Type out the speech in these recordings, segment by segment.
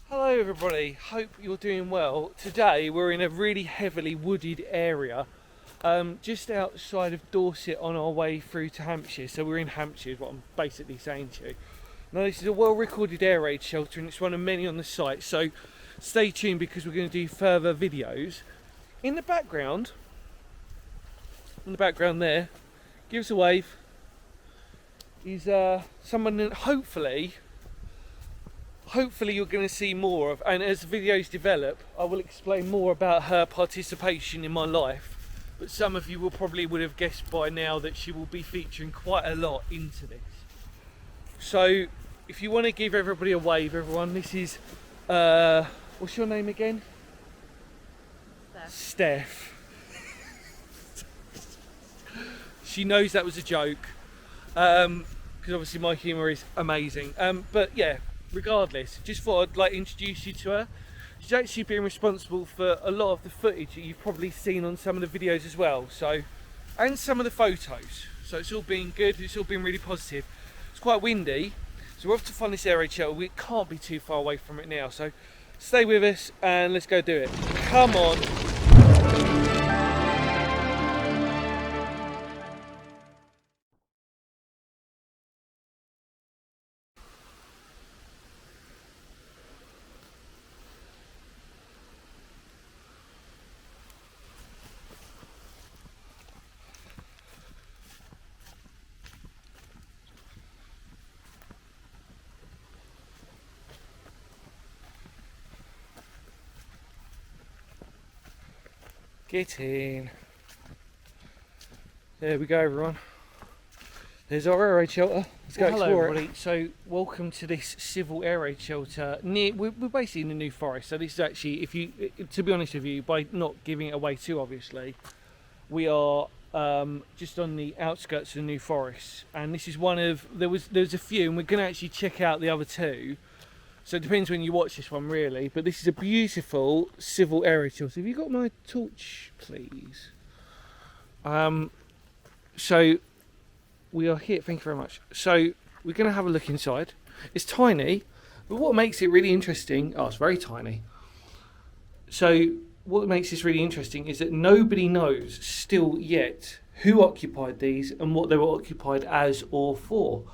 Hello everybody, hope you're doing well. Today we're in a really heavily wooded area just outside of Dorset on our way through to Hampshire. So we're in Hampshire is what I'm basically saying to you. Now this is a well recorded air raid shelter and it's one of many on the site, so stay tuned because we're going to do further videos. In the background there, give us a wave, is someone that hopefully you're going to see more of, and as the videos develop I will explain more about her participation in my life, but some of you would have guessed by now that she will be featuring quite a lot into this. So if you want to give everybody a wave, everyone, this is what's your name again? Steph. She knows that was a joke because obviously my humour is amazing, but yeah, regardless, just thought I'd like to introduce you to her. She's actually been responsible for a lot of the footage that you've probably seen on some of the videos as well, so, and some of the photos. So it's all been good, it's all been really positive. It's quite windy, so we're off to find this air raid shelter. We can't be too far away from it now, so stay with us and let's go do it. Come on. Get in. There we go, everyone. There's our air raid shelter. Let's go explore hello, everybody. So, welcome to this civil air raid shelter. We're basically in the New Forest. So this is actually, to be honest with you, by not giving it away too obviously, we are just on the outskirts of the New Forest. And this is one of, there's a few, and we're going to actually check out the other two. So it depends when you watch this one really, but this is a beautiful civil air raid shelter. Have you got my torch, please? So we are here, thank you very much. So we're going to have a look inside. It's tiny, but what makes it really interesting, it's very tiny. So what makes this really interesting is that nobody knows still yet who occupied these and what they were occupied as or for,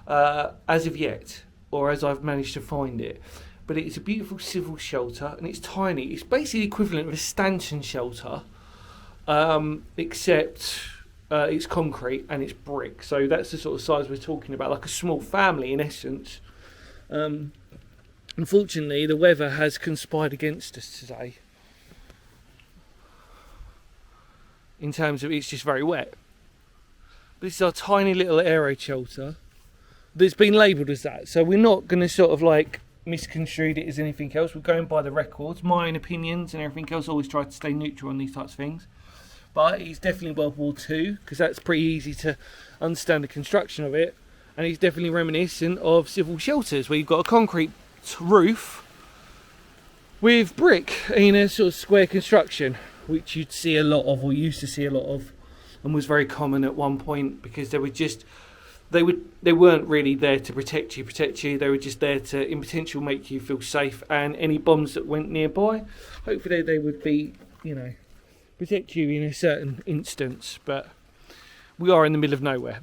as of yet. Or as I've managed to find it. But it's a beautiful civil shelter and it's tiny. It's basically equivalent of a stanchion shelter, except it's concrete and it's brick. So that's the sort of size we're talking about, like a small family in essence. Unfortunately, the weather has conspired against us today. In terms of it's just very wet. But this is our tiny little air raid shelter. That's been labelled as that, so we're not going to sort of like misconstrue it as anything else. We're going by the records, my own opinions and everything else. Always try to stay neutral on these types of things, but it's definitely World War II because that's pretty easy to understand the construction of it, and it's definitely reminiscent of civil shelters where you've got a concrete roof with brick in a sort of square construction, which you'd see a lot of, or used to see a lot of, and was very common at one point because they were just they weren't really there to protect you. They were just there to, in potential, make you feel safe. And any bombs that went nearby, hopefully they would be, protect you in a certain instance. But we are in the middle of nowhere.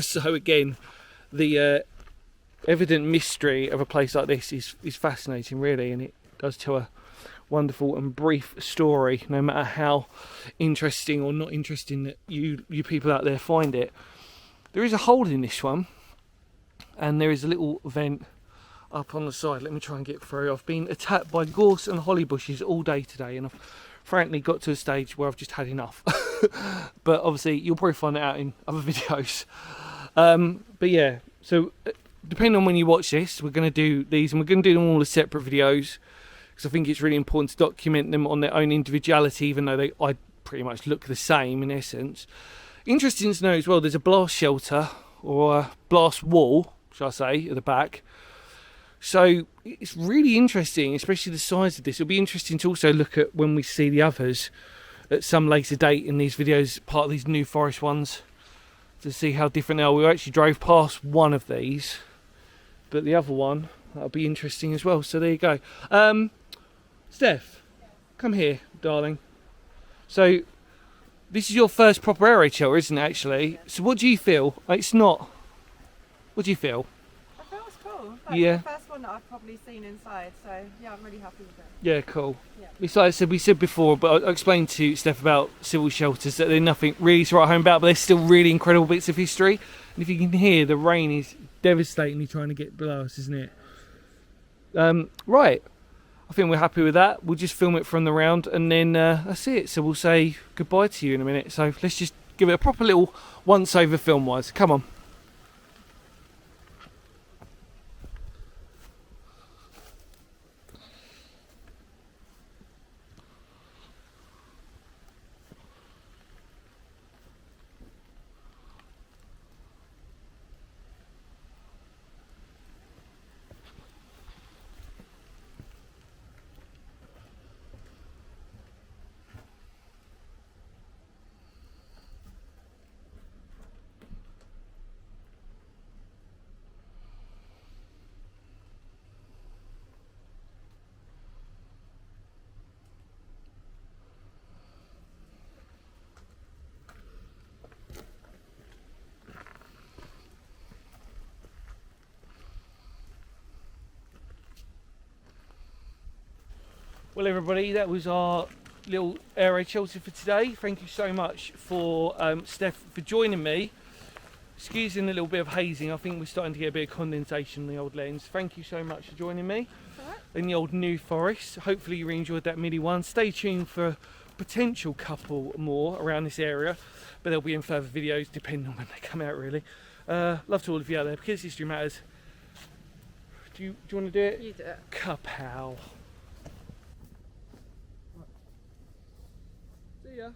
So again, the evident mystery of a place like this is fascinating, really, and it does tell a wonderful and brief story, no matter how interesting or not interesting that you people out there find it. There is a hole in this one, and there is a little vent up on the side. Let me try and get through. I've been attacked by gorse and holly bushes all day today, and I've frankly got to a stage where I've just had enough. But obviously, you'll probably find it out in other videos. But yeah, so depending on when you watch this, we're going to do these, and we're going to do them all as separate videos, because I think it's really important to document them on their own individuality, even though I pretty much look the same in essence. Interesting to know as well, there's a blast shelter, or a blast wall, shall I say, at the back. So it's really interesting, especially the size of this. It'll be interesting to also look at when we see the others at some later date in these videos, part of these New Forest ones, to see how different they are. We actually drove past one of these, but the other one That'll be interesting as well. So there you go. Steph, come here, darling. So this is your first proper air raid shelter, isn't it, actually? So what do you feel? It's not. What do you feel? I feel it's cool. Like, Yeah. the first one that I've probably seen inside, so yeah, I'm really happy with it. Yeah, cool. Yeah. It's like I said, we said before, but I explained to Steph about civil shelters that they're nothing really to write home about, but they're still really incredible bits of history. And if you can hear, the rain is devastatingly trying to get below us, isn't it? Right. I think we're happy with that. We'll just film it from the round and then that's it. So we'll say goodbye to you in a minute. So let's just give it a proper little once over film wise. Come on. Well, everybody, that was our little air raid shelter for today. Thank you so much for Steph for joining me. Excusing a little bit of hazing, I think we're starting to get a bit of condensation in the old lens. Thank you so much for joining me in the old New Forest. Hopefully you really enjoyed that mini one. Stay tuned for a potential couple more around this area, but they'll be in further videos depending on when they come out, really. Love to all of you out there, because history matters. Do you want to do it? You do it. Kapow. See ya.